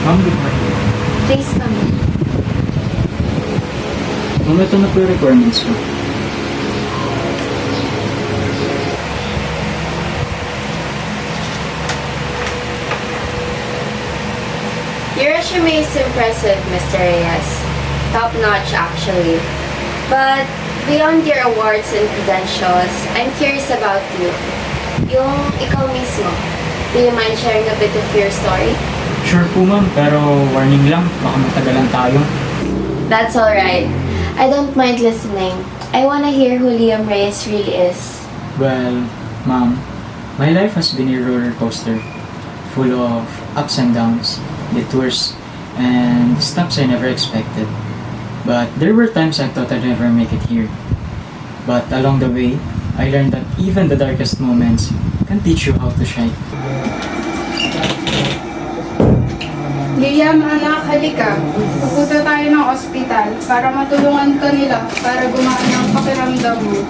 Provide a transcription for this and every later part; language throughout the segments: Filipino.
Ma'am, good morning. Please come in. Ma'am, ito na po yung requirements ko. Your resume is impressive, Mr. Reyes. Top-notch, actually. But beyond your awards and credentials, I'm curious about you. Yung ikaw mismo. Do you mind sharing a bit of your story? Sure po ma'am, pero warning lang, baka matagalan tayo. That's alright. I don't mind listening. I wanna hear who Liam Reyes really is. Well, ma'am, my life has been a roller coaster, full of ups and downs, detours, and stops I never expected. But there were times I thought I'd never make it here. But along the way, I learned that even the darkest moments can teach you how to shine. Liam, anak, halika. Pupunta tayo ng ospital para matulungan ka nila para gumaan ang pakiramdam mo.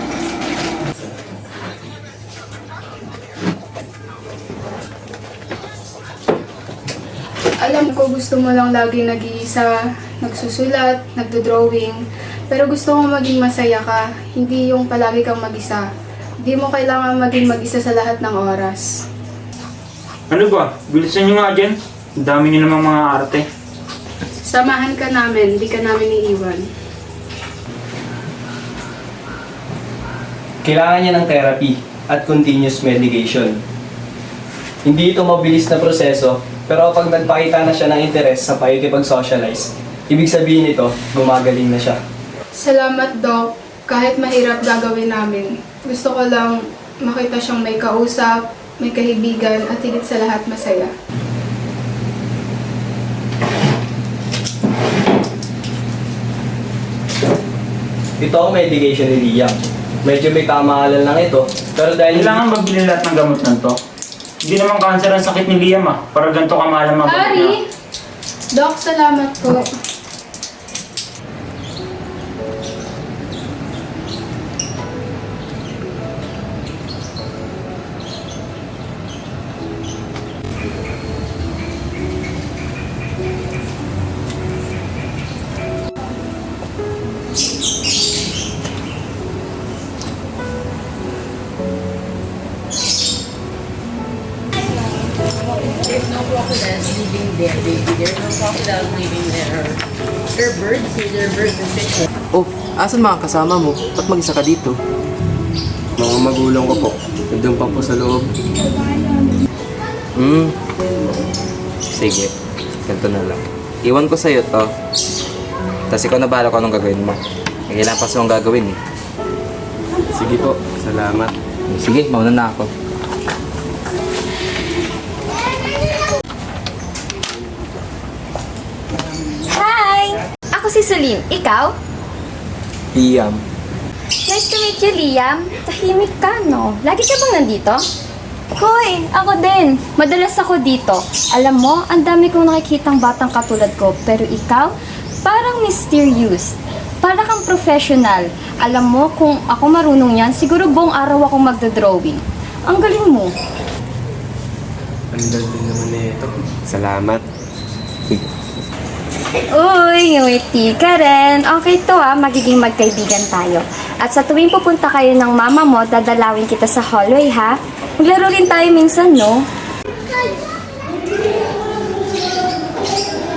Alam ko gusto mo lang lagi nag-iisa, nagsusulat, nagdo-drawing. Pero gusto ko maging masaya ka, hindi yung palagi kang mag-isa. Hindi mo kailangan maging mag-isa sa lahat ng oras. Ano ba? Bilisan nyo nga dyan. Ang dami nyo namang mga arte. Samahan ka namin, hindi ka namin iiwan. Kailangan niya ng therapy at continuous medication. Hindi ito mabilis na proseso, pero kapag nagpakita na siya ng interes sa pakikipag-socialize, ibig sabihin nito, gumagaling na siya. Salamat, Doc. Kahit mahirap gagawin namin, gusto ko lang makita siyang may kausap, may kahibigan, at higit sa lahat masaya. Ito ang medication ni Liam. Medyo may kamahalan lang ito, pero dahil Kailangan magbili lahat ng gamot na to. Hindi naman cancer ang sakit ni Liam para ganito kamahal ang mga gamot niya. Harry! Doc, salamat po. There's no crocodiles living there, baby. There's no crocodiles living there. They're birds here. They're birds and fish. Oh, asan mga kasama mo? Ba't mag-isa ka dito? Mga magulang ko po. Nandun pa po sa loob. Sige, ganito na lang. Iwan ko sa'yo to. Tapos ikaw na bahala ko anong gagawin mo. May kailangan pa siyang gagawin eh. Sige po, salamat. Sige, mauna na ako. Hi! Ako si Celine. Ikaw? Liam. Nice to meet you, Liam. Tahimik ka, no? Lagi ka bang nandito? Hoy, ako din. Madalas ako dito. Alam mo, ang dami kong nakikitang batang katulad ko. Pero ikaw, parang mysterious. Para kang professional. Alam mo, kung ako marunong yan, siguro buong araw akong magdodrawing. Ang galing mo. Ang din naman na ito. Salamat. Uy, ngiti ka rin. Okay to magiging magkaibigan tayo. At sa tuwing pupunta kayo ng mama mo, dadalawin kita sa hallway ha. Maglaro rin tayo minsan, no?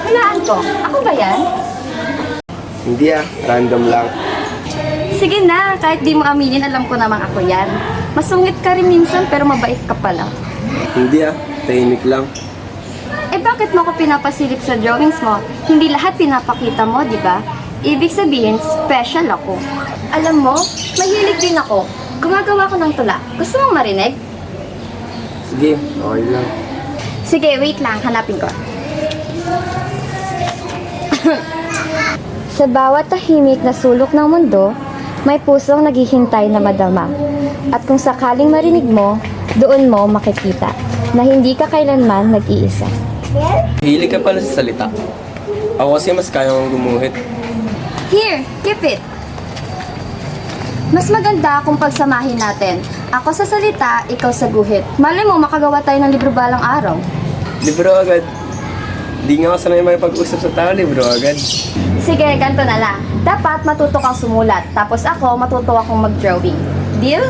Walaan to. Ako ba yan? Hindi random lang. Sige na, kahit di mo aminin, alam ko namang ako yan. Masungit ka rin minsan, pero mabait ka pala. Hindi tahimik lang. Eh bakit mo ako pinapasilip sa drawings mo? Hindi lahat pinapakita mo, di ba? Ibig sabihin, special ako. Alam mo, mahilig din ako. Gumagawa ko ng tula. Gusto mong marinig? Sige, okay lang. Sige, wait lang. Hanapin ko. Sa bawat tahimik na sulok ng mundo, may pusong naghihintay na madama. At kung sakaling marinig mo, doon mo makikita na hindi ka kailanman nag-iisa. Hilig ka pala sa salita. Ako kasi mas kaya kong gumuhit. Here, keep it! Mas maganda kung pagsamahin natin. Ako sa salita, ikaw sa guhit. Malay mo, makagawa tayo ng libro balang araw. Libro agad. Di nga ako sanay makipag-usap sa tao, libro agad. Sige, ganito na lang. Dapat matuto kang sumulat, tapos ako matuto akong mag-drawing. Deal?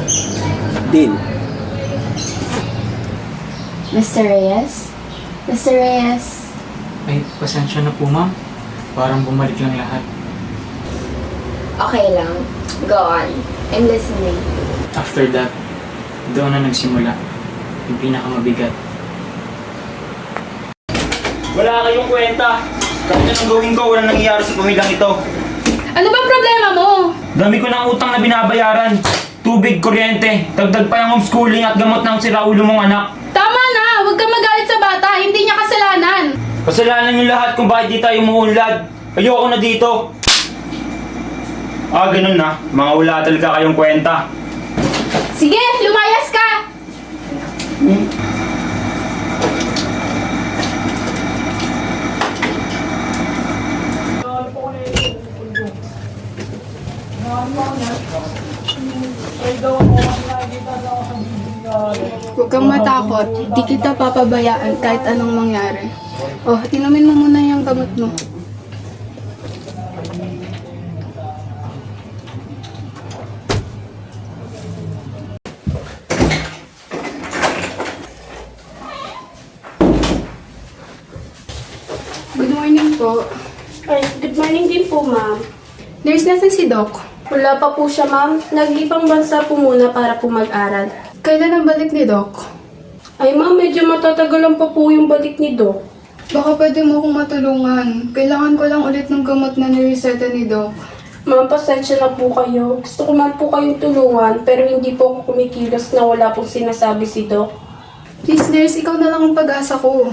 Deal. Mr. Reyes? Mr. Reyes? Ay, pasensya na po ma'am. Parang bumalik lang lahat. Okay lang. Go on. I'm listening. After that, doon na nagsimula yung pinakamabigat. Wala kayong kwenta. Kahit anong gawin ko, walang nangyayari sa pamilyang ito. Ano ba problema mo? Dami ko ng utang na binabayaran. Tubig, kuryente, dagdag pa yung homeschooling at gamot ng siraulo mong anak. Tama na! Huwag kang magalit sa bata. Hindi niya kasalanan. Kasalanan yung lahat kung bakit di tayo umuunlad. Ayoko na dito. Ganun na. Mga wala talaga kayong kwenta. Sige, lumayas ka! Huwag kang matakot. Di kita papabayaan kahit anong mangyari. Oh, inumin mo muna yung gamot mo. Good morning po. Ay, good morning din po, ma'am. Nurse, nasan si Doc? Wala pa po siya, ma'am. Naglibang bansa po muna para po mag-aral. Kailan ang balik ni Doc? Ay, ma'am, medyo matatagalan pa po yung balik ni Doc. Baka pwede mo akong matulungan. Kailangan ko lang ulit ng gamot na nireseta ni Doc. Ma'am, pasensya na po kayo. Gusto ko man po kayong tulungan, pero hindi po ako kumikilos na wala pong sinasabi si Doc. Please, nurse, ikaw na lang ang pag-asa ko.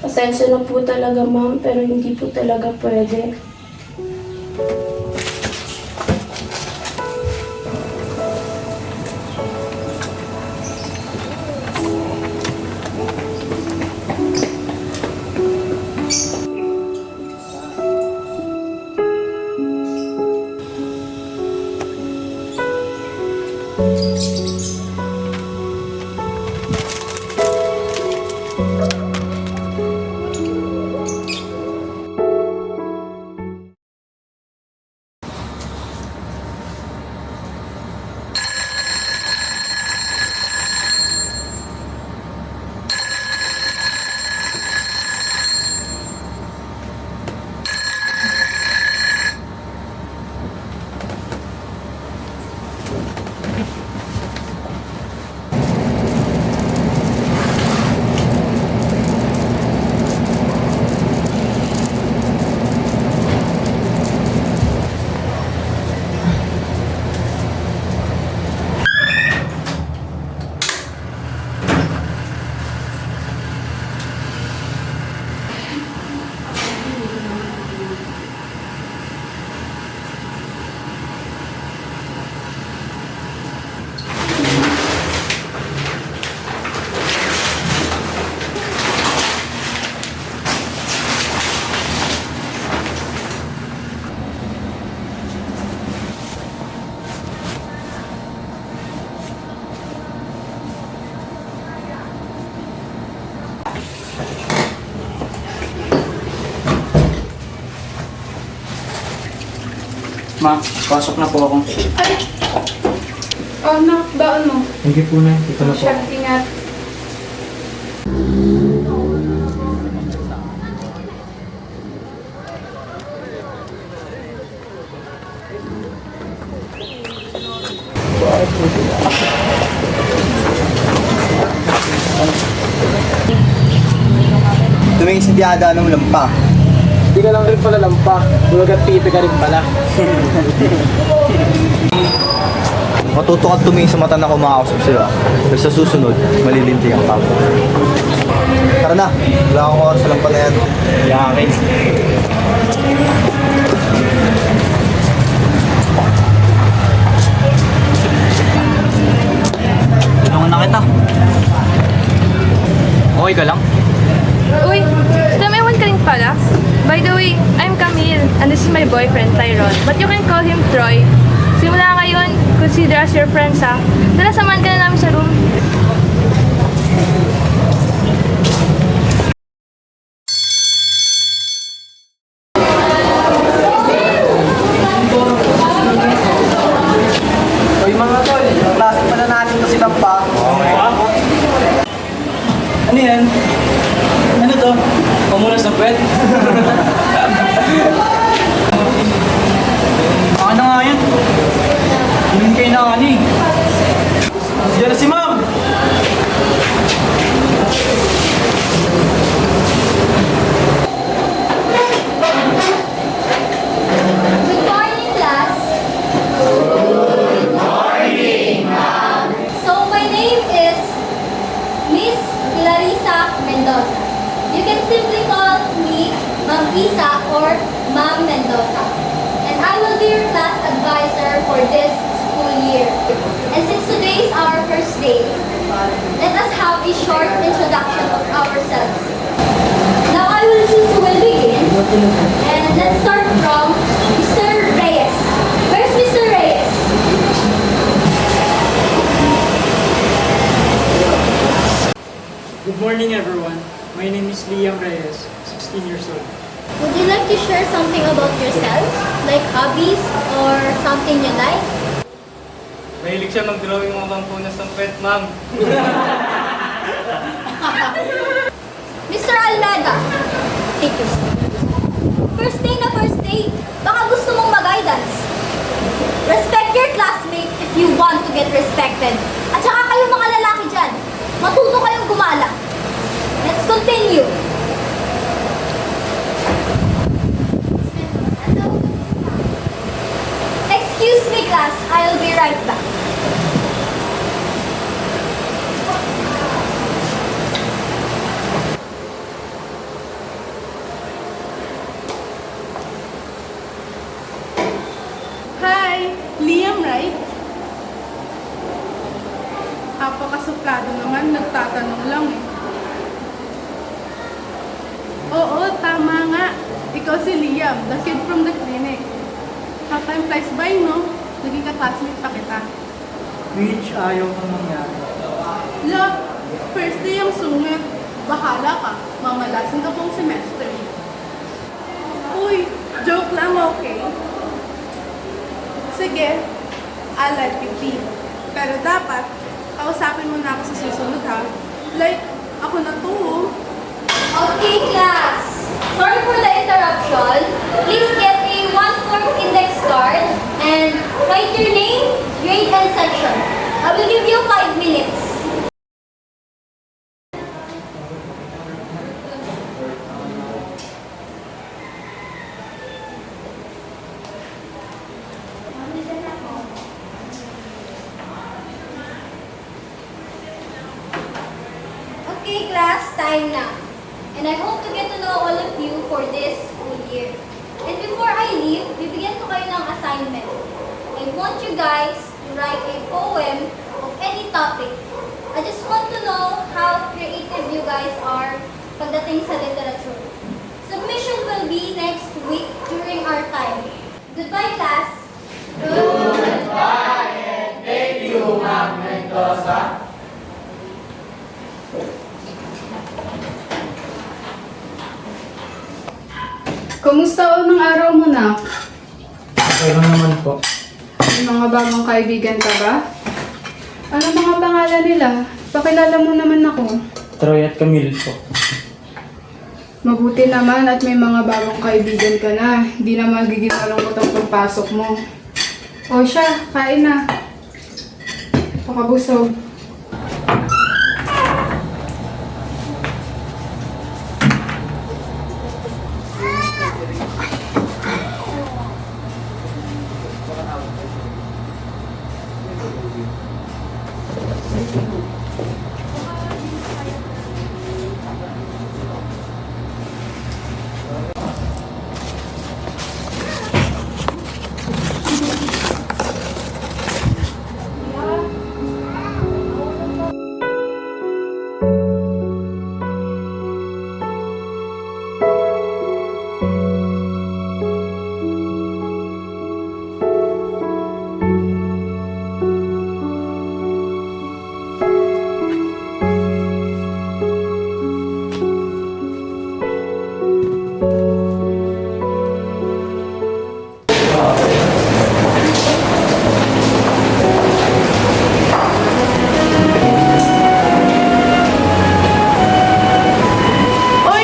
Pasensya na po talaga, ma'am, pero hindi po talaga pwede. Ma, pasok na po ako. Ay! Oh, no. Baon mo. Thank you po na. Dito na po. Siya, ingat. Tumingin si Diada ng lampa. Hindi ka lang rin pala lampa. Bulog at pipi ka rin pala. matuto kang tumingin sa mata na kumakausap sila. Pero sa susunod, malilintigan ka. Tara na, wala akong oras sa lampan na yan. Yakin. Tulungan na kita. Okay ka lang? Uy, ewan ka rin pala. By the way, I'm Camille, and this is my boyfriend, Tyrone. But you can call him Troy. Simula ngayon, consider us your friends, ha? Tara, samahan ka na namin sa room. Hoy mga tol, klase pala natin to si Tampa. Ano yan? Ano to? Pamunas ng pet? Ano nga yan? Inom kayo na ano eh. Yan na si ma'am! Good morning, class. Good morning, ma'am. So, my name is Miss Clarissa Mendoza. You can simply call me Ma'am Isa or Ma'am Mendoza. And I will be your class advisor for this school year. And since today is our first day, let us have a short introduction of ourselves. Now I will begin. And let's start from Mr. Reyes. Where's Mr. Reyes? Good morning, everyone. My name is Liam Reyes, 16 years old. Would you like to share something about yourself? Like hobbies or something you like? Mahilig siya mag-drawing mga pampunas ng pet, ma'am. Mr. Almeda, take your seat. First day, baka gusto mong mag-guidance. Respect your classmate if you want to get respected. At saka kayo mga lalaki dyan, matuto kayong gumala. Let's continue. Excuse me, class. I'll be right back. Hi! Liam, right? Apakasuplado naman, nagtatanong lang eh. Oo, tama nga. Ikaw si Liam, the kid from the clinic. How time flies by, no? Naging ka-classmate pa kita. Which ayaw kang mangyari. Look, first day ang sungit. Bahala ka, mamalasin ka pong semester. Uy, joke lang, okay? Sige, I'll let you be. Pero dapat, kausapin mo na ako sa susunod ha. Like, ako na to. Okay, class. Sorry for the interruption. Please get a 1-form index card and write your name, grade, and section. I will give you 5 minutes. Okay, class, time na. And I hope to get to know all of you for this school year. And before I leave, bibigyan ko kayo ng assignment. I want you guys to write a poem of any topic. I just want to know how creative you guys are pagdating sa literature. Submission will be next week during our time. Goodbye, class! Goodbye, and thank you, Ma'am Mendoza. Kumusta unang araw mo na? Okay lang naman po. May mga bagong kaibigan ka ba? Ano mga pangalan nila? Pakilala mo naman ako. Troy at Camille po. Mabuti naman at may mga bagong kaibigan ka na. Hindi na magiging malungkot ang pagpasok mo. O siya, kain na. Pakabusog. Oy,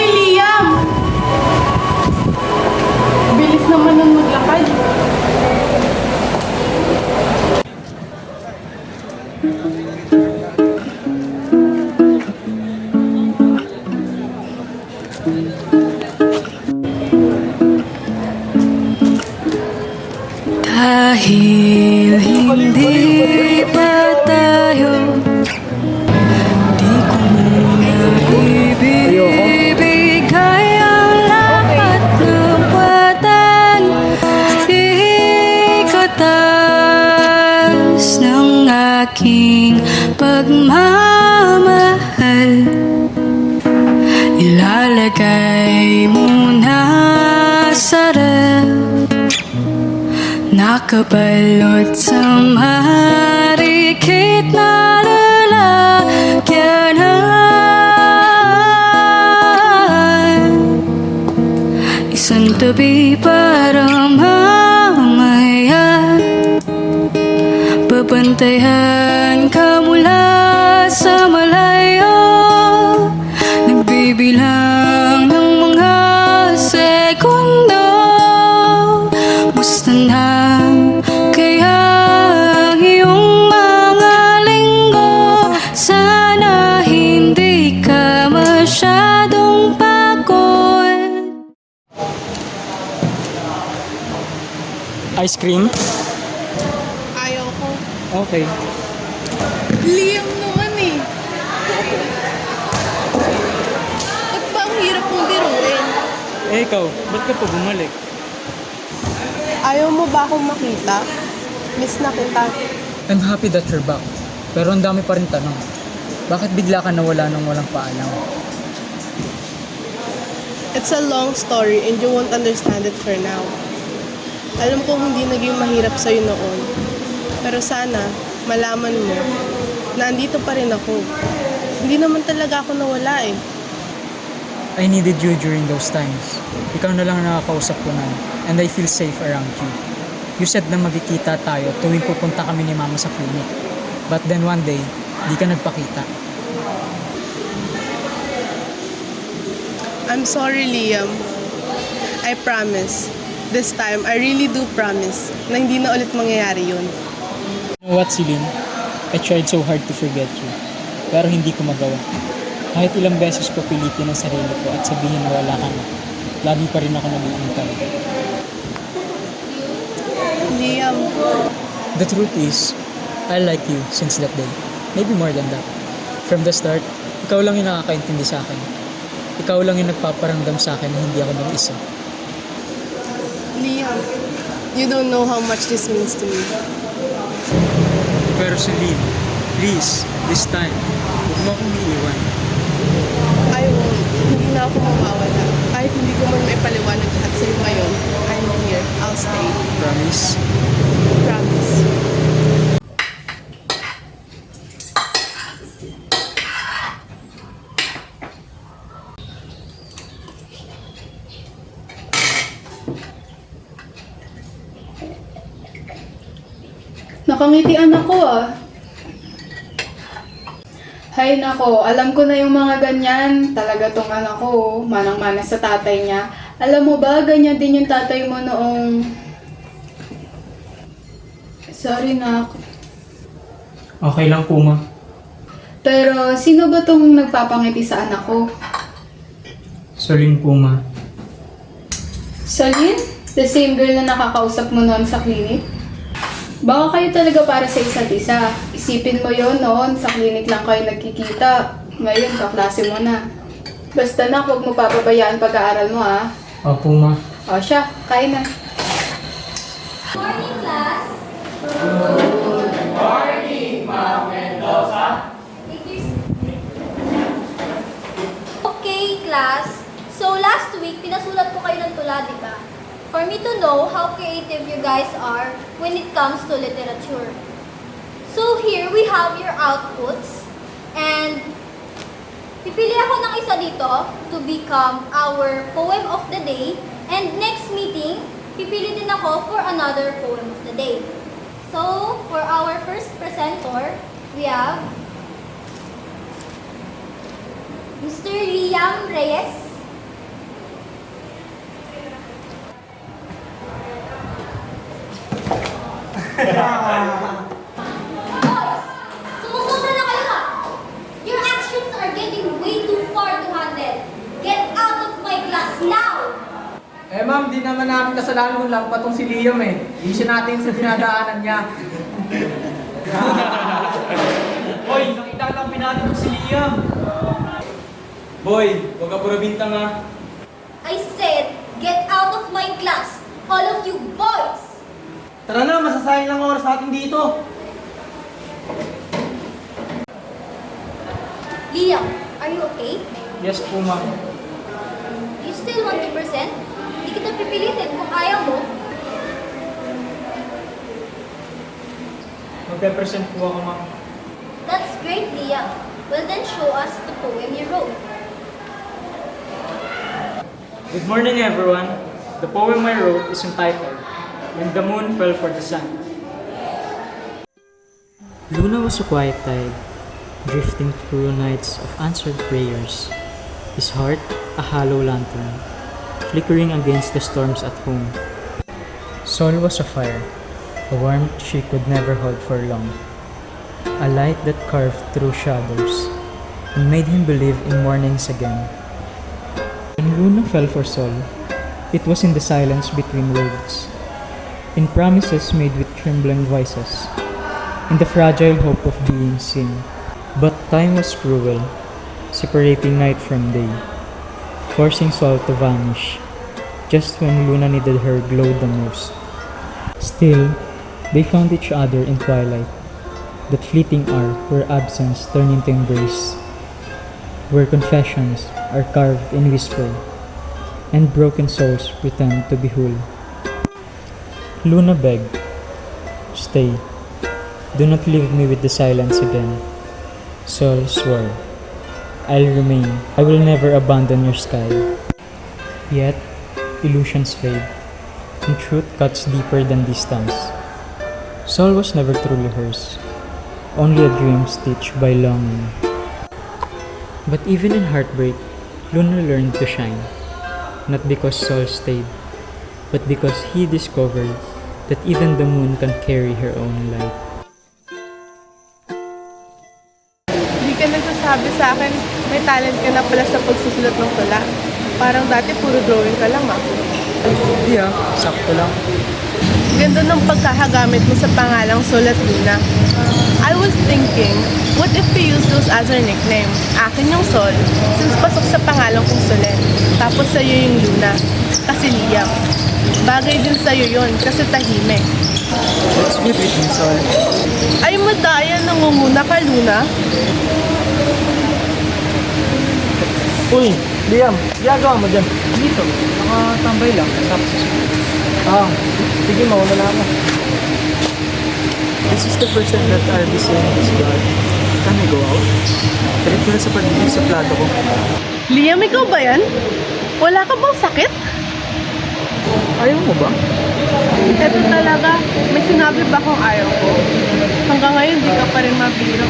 Liam! Bilis naman nun maglakad. Dahil hindi pa tayo, di ko muna ibibigay ang lahat ng patan. Ikatas ng aking pagmamahal, ilalagay muna sa ref, nakabalot sa marikit na lalagyanan. Isang tabi para mamaya, babantayan ka mula sa malayo, nagbibilang ng mga segundo. Musta na kaya ang iyong mga linggo? Sana hindi ka masyadong pagod. Ice cream? Ayaw ko. Okay. Liam naman eh. Ba't ba ang hirap mong biruin? Eh ikaw, ba't ka pa bumalik? Ayaw mo ba akong makita? Miss na kita. I'm happy that you're back. Pero ang dami pa rin tanong. Bakit bigla ka nawala nang walang paalam? It's a long story and you won't understand it for now. Alam ko hindi naging mahirap sa'yo noon. Pero sana, malaman mo na andito pa rin ako. Hindi naman talaga ako nawala eh. I needed you during those times. Ikaw na lang nakakausap ko na, and I feel safe around you. You said na magkikita tayo tuwing pupunta kami ni Mama sa clinic. But then one day, di ka nagpakita. I'm sorry, Liam. I promise. This time, I really do promise na hindi na ulit mangyayari yun. You know what, Celine? I tried so hard to forget you. Pero hindi ko magawa. Kahit ilang beses ko pilitin ang sarili ko at sabihin na wala ka na, lagi pa rin ako nag-iintay. Liam. The truth is, I like you since that day. Maybe more than that. From the start, ikaw lang yung nakakaintindi sa akin. Ikaw lang yung nagpaparamdam sa akin na hindi ako mag-isa. Liam, you don't know how much this means to me. Pero Celine, please, this time, huwag mo akong iiwan. I won't. Hindi na ako mawawala. Kahit hindi ko man may paliwanag lahat sa'yo ngayon, I'm here. I'll stay. Promise? Promise. Nakangitian ako ah. Hay nako, alam ko na yung mga ganyan. Talaga tong anak ko, manang-mana sa tatay niya. Alam mo ba, ganyan din yung tatay mo noong... Sorry nak. Okay lang po, ma. Pero sino ba tong nagpapangiti sa anak ko? Celine po, ma. Celine? The same girl na nakakausap mo noon sa clinic? Baka kayo talaga para sa isa't isa. Isipin mo yon noon, sa clinic lang kayo nagkikita. Ngayon, kaklase mo na. Basta na, huwag mo papabayaan pag-aaral mo ha. Opo, ma. O siya, kain na. Morning, class! Good morning, Ma'am Mendoza. Okay, class. So, last week, pinasulat ko kayo ng tula, di ba? For me to know how creative you guys are when it comes to literature. So, here we have your outputs. And Pipili ako ng isa dito to become our poem of the day. And next meeting, pipili din ako for another poem of the day. So, for our first presenter, we have Mr. Liam Reyes. Boys, sumusobra na kayo ha! Your actions are getting way too far to handle. Get out of my class now! Eh ma'am, di naman namin kasalanan ng lampa tong si Liam eh. Hindi siya natin sa dinadaanan niya. Hoy, nakita lang pinatid si Liam. Boy, huwag ka pura bintang ha. I said, get out of my class! All of you boys! Tara na, masasayang lang oras natin dito. Liam, are you okay? Yes po ma'am. You still want to present? Hindi kita pipilitin kung ayaw mo. Magpe-present po ako ma'am. That's great, Liam. Well then, show us the poem you wrote. Good morning, everyone. The poem I wrote is entitled, When the Moon Fell for the Sun. Luna was a quiet tide, drifting through nights of answered prayers. His heart a hollow lantern, flickering against the storms at home. Sol was a fire, a warmth she could never hold for long. A light that carved through shadows and made him believe in mornings again. When Luna fell for Sol, it was in the silence between words, in promises made with trembling voices, in the fragile hope of being seen. But time was cruel, separating night from day, forcing Sol to vanish, just when Luna needed her glow the most. Still, they found each other in twilight, that fleeting hour where absence turned into embrace, where confessions are carved in whisper, and broken souls pretend to be whole. Luna begged, "Stay. Do not leave me with the silence again." Sol swore, "I'll remain. I will never abandon your sky." Yet, illusions fade, and truth cuts deeper than distance. Sol was never truly hers, only a dream stitched by longing. But even in heartbreak, Luna learned to shine, not because Sol stayed, but because he discovered that even the moon can carry her own light. Hindi ka nagsasabi sa akin, may talent ka na pala sa pagsusulat ng tula. Parang dati puro drawing ka lang ah. Hindi sakto lang. Ganda ng pagkakagamit mo sa pangalang Sol at Luna. I was thinking, what if we use those as our nickname? Akin yung Sol, since pasok sa pangalan kong Solen. Tapos sa'yo yung Luna, kasi Liam. Bagay din sa'yo yun, kasi tahimik. Let's be with Sol. Ay madaya, nangunguna ka, Luna. Uy, Liam, ginagawa mo dyan? Dito, nakatambay lang. Tapos sige, mauna na ako. This is the first time that I'll be saying this, but can we go out? Trip ko na sa pagiging sa plato ko. Liam, ikaw ba yan? Wala ka bang sakit? Ayaw mo ba? Eto talaga, may sinabi ba kung ayaw ko? Hanggang ngayon, di ka pa rin mabiro.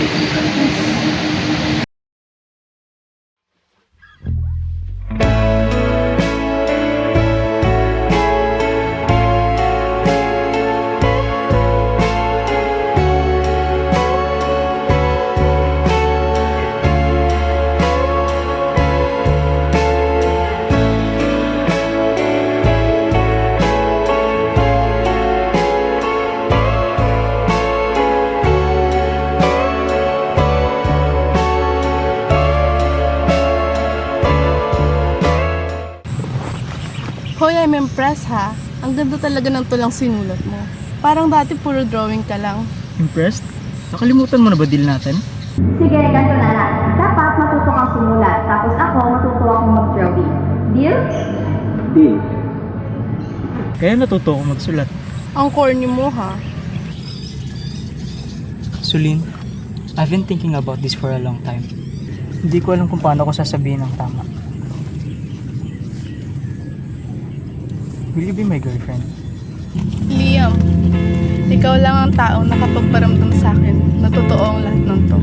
Hoy, I'm impressed ha. Ang ganda talaga ng tulang sinulat mo. Parang dati puro drawing ka lang. Impressed? Nakalimutan mo na ba deal natin? Sige, ganito na lang. Dapat matuto kang sumulat, tapos ako matuto akong mag-drawing. Deal? Deal. Kaya natuto ako magsulat. Ang corny mo ha. Sulin, I've been thinking about this for a long time. Hindi ko alam kung paano ko sasabihin ang tama. Will you be my girlfriend? Liam, ikaw lang ang taong nakapagparamdam sa akin na totoo ang lahat ng to.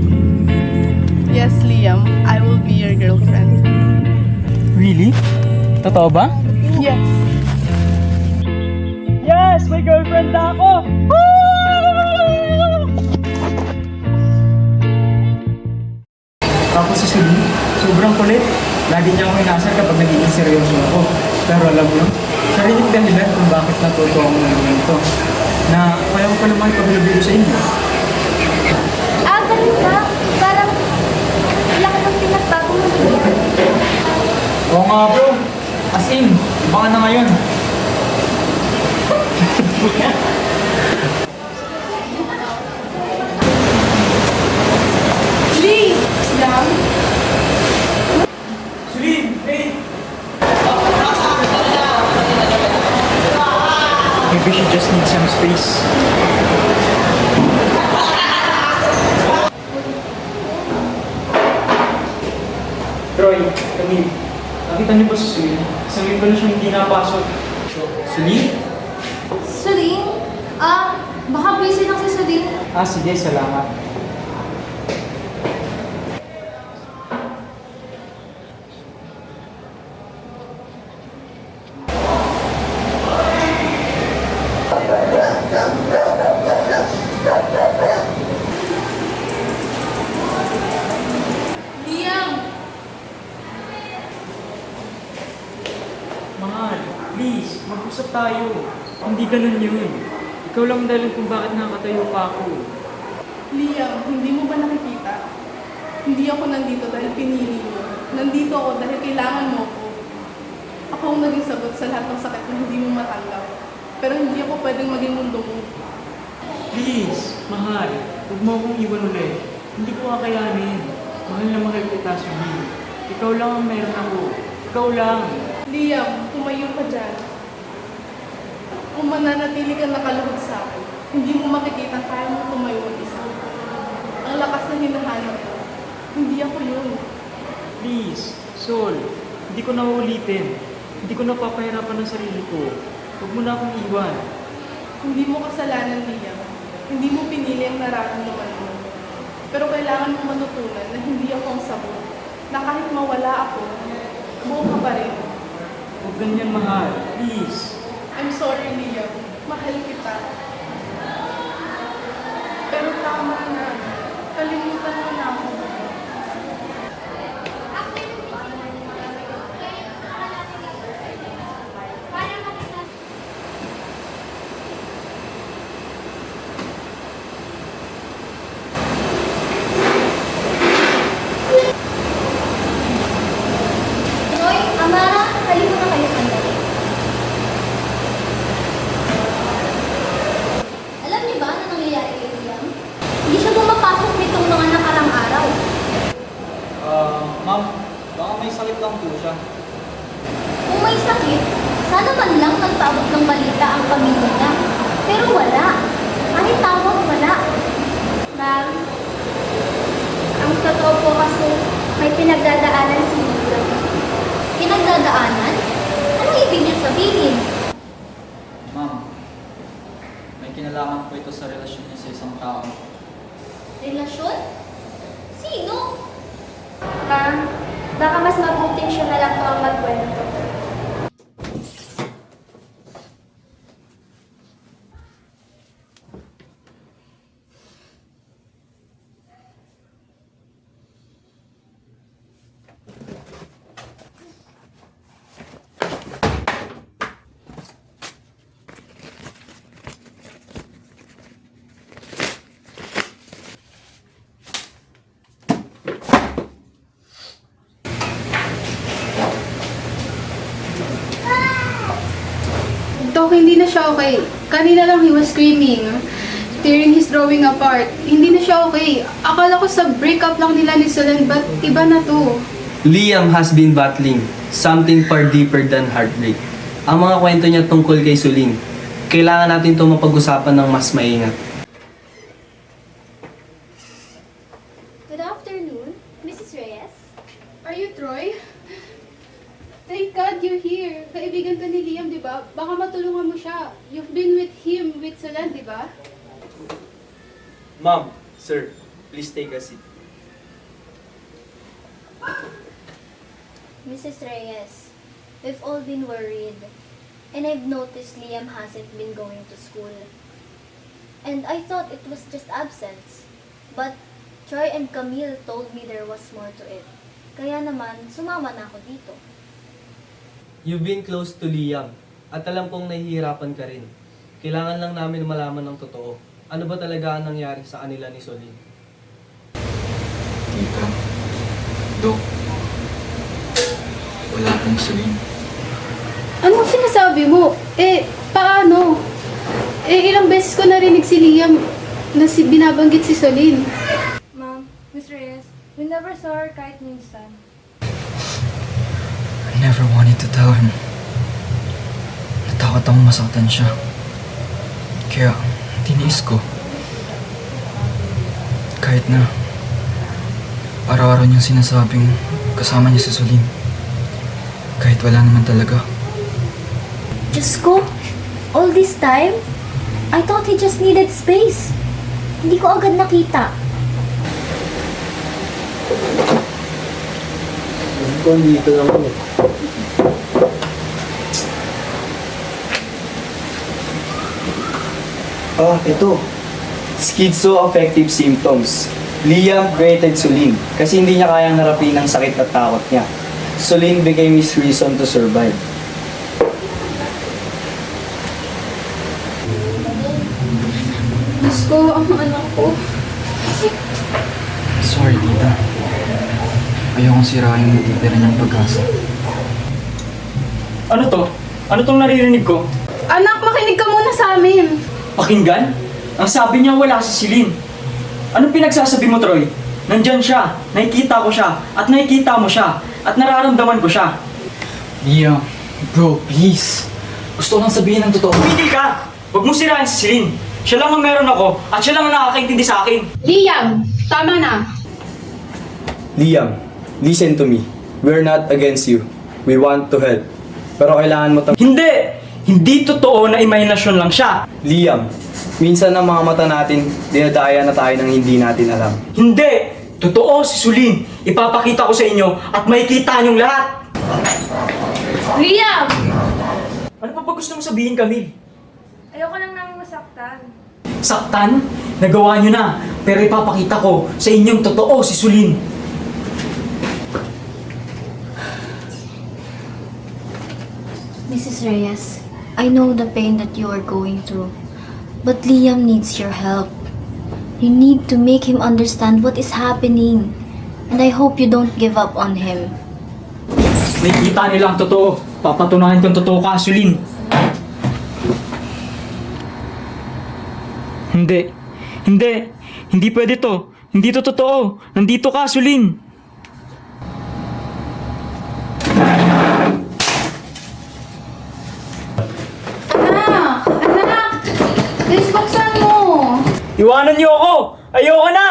Yes, Liam, I will be your girlfriend. Really? Totoo ba? Yes. Yes! May girlfriend na ako! Ako si Celine, sobrang kulit. Lagi niya akong inasar kapag nagiging seryoso ako. Pero alam mo, sariling dahilan kung bakit natuto ako ng ito. Na kaya ko pala makipaglabigo sa inyo. Ganun ka? Parang laki ng pinagbago mo niya. Oo nga bro, as in, baka na ngayon. Liam! Celine, hey! Maybe she just needs some space. Troy, Camille, nakita niyo ba si Celine? Isang linggo na siyang hindi napasok. Celine? Celine? Baka busy lang si Celine. Sige, salamat. Liam! Mahal, please, mag-usap tayo. Hindi ganun yun. Ikaw lang dahil kung bakit nakatayo pa ako. Liam, hindi mo ba nakikita? Hindi ako nandito dahil pinili mo. Nandito ako dahil kailangan mo ako. Ako ang naging sagot sa lahat ng sakit na hindi mo matanggap. Pero hindi ako pwedeng maging mundo mo. Please, mahal, huwag mo akong iwan ulit. Hindi ko kakayanin. Mahal na mahal kita, Celine. Ikaw lang ang meron ako. Ikaw lang. Liam, tumayo ka dyan. Kung mananatili ka nakaluhod sa akin, hindi mo makikita kaya mo tumayo mag-isa. Ang lakas na hinahanap ko. Hindi ako yun. Please, Sol, hindi ko na uulitin. Hindi ko na papahirapan ang sarili ko. Huwag mo na akong iwan. Hindi mo kasalanan, Liam. Hindi mo pinili ang nararamdaman mo. Pero kailangan mo matutunan na hindi ako ang sagot. Na kahit mawala ako, buo ka pa rin. Huwag ganyan, mahal. Please. I'm sorry, Liam. Mahal kita. Pero tama na. Kalimutan mo na ako. Troy, Amara, halika na kayo sandali. Alam niyo ba ano nangyayari kay Liam? Hindi siya pumapasok nitong mga nakarang araw. Ma'am, baka may sakit lang po siya. Kung may sakit, sana man lang nagpaabot ng balita ang pamilya niya. Pero wala. Kahit tawag, wala. Ma'am, ang totoo po kasi may pinagdadaanan si Liam. Pinagdadaanan? Anong ibig niyo sabihin? Ma'am, may kinalaman po ito sa relasyon niya sa isang tao. Relasyon? Sino? Ma'am, baka mas mabuting siya na lang po ang magkwento. Dok, hindi na siya okay. Kanina lang he was screaming, tearing his drawing apart. Hindi na siya okay. Akala ko sa breakup lang nila ni Celine, but iba na to. Liam has been battling something far deeper than heartbreak. Ang mga kwento niya tungkol kay Celine, kailangan natin ito mapag-usapan ng mas maingat. Good afternoon, Mrs. Reyes. here. Kaibigan ka ni Liam, di ba? Baka matulungan mo siya. You've been with him, with Solan, di ba? Ma'am, sir, please take a seat. Mrs. Reyes, we've all been worried. And I've noticed Liam hasn't been going to school. And I thought it was just absence. But Troy and Camille told me there was more to it. Kaya naman, sumama na ako dito. You've been close to Liam at alam kong nahihirapan ka rin. Kailangan lang namin malaman ng totoo. Ano ba talaga ang nangyari sa kanila ni Solin? Tita, Dok, wala akong Solin. Anong sinasabi mo? Paano? Ilang beses ko narinig si Liam na binabanggit si Solin. Ma'am, Miss Reyes, we never saw her kahit minsan. I never wanted to tell him. Natakot akong masaktan siya. Kaya, tiniis ko. Kahit na, araw-araw niyang sinasabing kasama niya si Solin. Kahit wala naman talaga. Diyos ko, all this time, I thought he just needed space. Hindi ko agad nakita. Dito lang ako. Ito. Schizoaffective symptoms. Liam created Solin kasi hindi niya kayang harapin ang sakit at takot niya. Solin became his reason to survive. Diyos ko, ang anak ko. Sorry, tita. Ayokong sirain yung natitira niyang pag-asa. Ano to? Ano tong naririnig ko? Anak, makinig ka muna sa amin. Pakinggan? Ang sabi niya wala si Celine. Anong pinagsasabi mo, Troy? Nandyan siya, nakikita ko siya, at nakikita mo siya, at nararamdaman ko siya. Liam, bro, please. Gusto ko lang sabihin ng totoo. Pumigil ka! Huwag mo sirain si Celine. Siya lang ang meron ako, at siya lang ang nakakaintindi sa akin. Liam, tama na. Liam, listen to me. We're not against you. We want to help. Pero kailangan mo Hindi! Hindi totoo na imahinasyon lang siya. Liam, minsan ang mga mata natin, dinadaya na tayo ng hindi natin alam. Hindi! Totoo si Sulin. Ipapakita ko sa inyo at makikita niyong lahat. Liam! Ano pa ba gusto mong sabihin, Camille? Ayoko lang namin masaktan. Saktan? Nagawa niyo na. Pero ipapakita ko sa inyong totoo si Sulin. Mrs. Reyes, I know the pain that you are going through. But Liam needs your help. You need to make him understand what is happening. And I hope you don't give up on him. Nakikita nila ang totoo. Papatunayan kong totoo ka, Sulin. Hindi. Hindi. Hindi pwede to. Hindi to totoo. Nandito ka, Sulin. Anak! Please, buksan mo. Iwanan niyo ako! Ayoko na!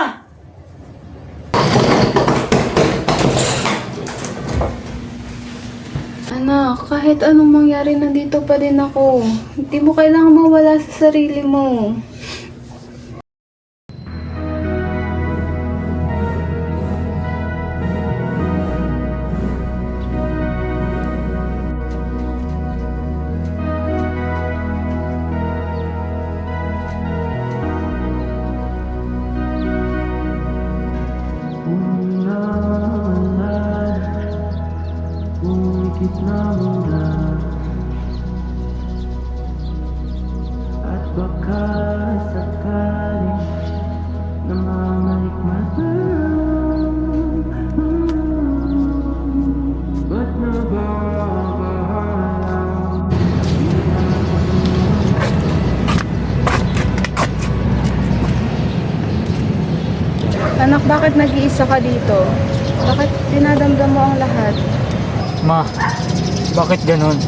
Anak, kahit anong mangyari, nandito pa din ako. Hindi mo kailangang mawala sa sarili mo. At baka sakaling namamalik ba't nababahala? Anak, bakit nag-iisa ka dito? Bakit dinadamdam mo ang lahat? Ma, bakit ganun?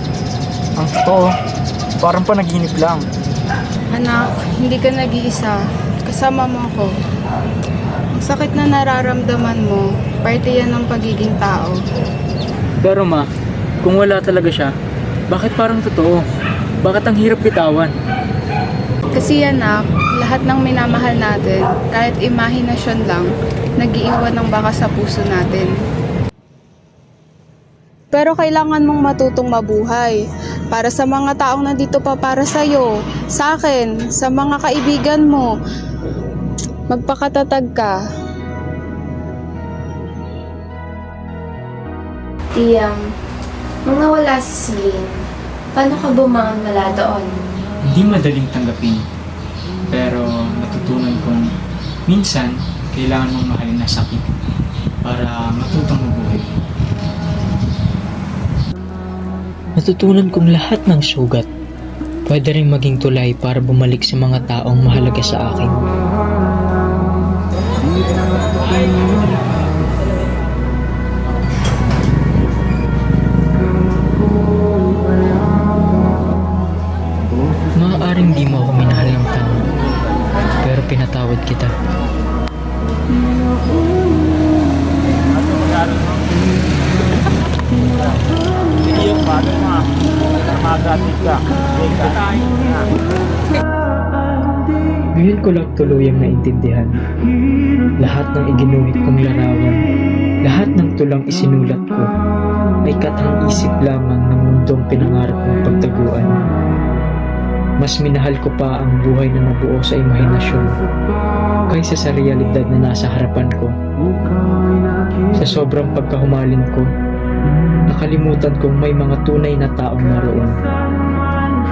Ang totoo, parang panaginip lang. Anak, hindi ka nag-iisa. Kasama mo ako. Ang sakit na nararamdaman mo, parte yan ng pagiging tao. Pero ma, kung wala talaga siya, Bakit parang totoo? Bakit ang hirap bitawan? Kasi anak, lahat ng minamahal natin, kahit imahinasyon lang, nag-iiwan ng baka sa puso natin. Pero kailangan mong matutong mabuhay. Para sa mga taong nandito pa para sa'yo, sa akin, sa mga kaibigan mo. Magpakatatag ka. Liam, nung nawala si Celine, paano ka bumangon mula doon? Hindi madaling tanggapin. Pero natutunan kong minsan kailangan mong mahalin na sakit para matutong mabuhay. Natutunan kong lahat ng sugat pwede rin maging tulay para bumalik sa mga taong mahalaga sa akin. Maaaring di mo ako minahal ng tama, pero pinatawad kita. Ngayon ko lang tuluyang naintindihan. Lahat ng iginuhit kong larawan, lahat ng tulang isinulat ko, ay katang isip lamang ng mundong pinangarap kong pagtaguan. Mas minahal ko pa ang buhay na nabuo sa imahinasyon kaysa sa realidad na nasa harapan ko. Sa sobrang pagkahumalin ko, nakalimutan kong may mga tunay na taong naroon.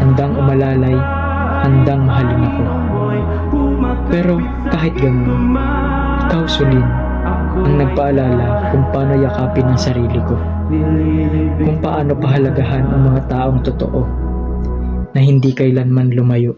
Handang umalalay, handang mahalin ako. Pero kahit ganun, ikaw, Celine, ang nagpaalala kung paano yakapin ang sarili ko. Kung paano pahalagahan ang mga taong totoo na hindi kailanman lumayo.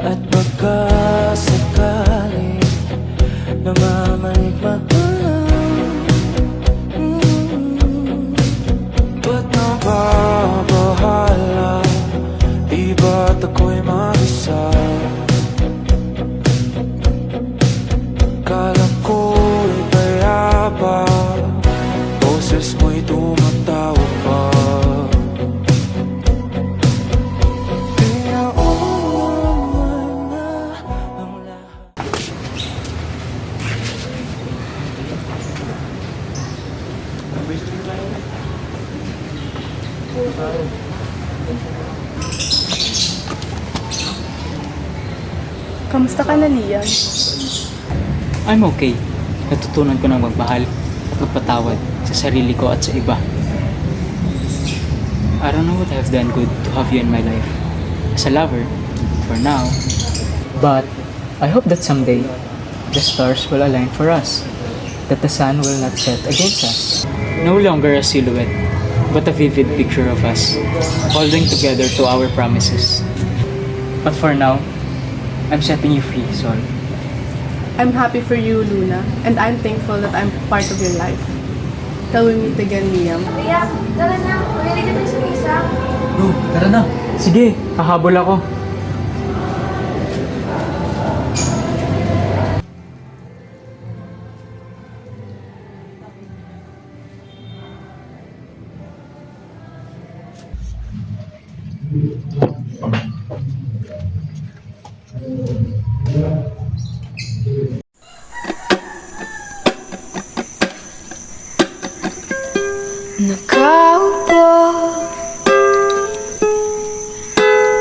At baka sakali namamalik maalam. Ba't nababahala? Di ba't ako'y mag-isa? Kala ko'y payapa, boses mo'y tumatawag pa. Kamusta ka na, Liam? I'm okay. Natutunan ko na magmahal at magpatawad sa sarili ko at sa iba. I don't know what I've done good to have you in my life as a lover for now. But I hope that someday the stars will align for us, that the sun will not set against us. No longer a silhouette, but a vivid picture of us, holding together to our promises. But for now, I'm setting you free, Sol. I'm happy for you, Luna, and I'm thankful that I'm part of your life. Till we meet again, Liam. Liam, tara na. Pwede ka tayo sa misa. Bro, tara na. Sige, hahabol ako. Nakaupo,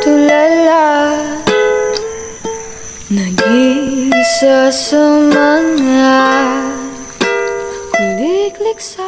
tulala, nag-iisa sa mga kuliklik sa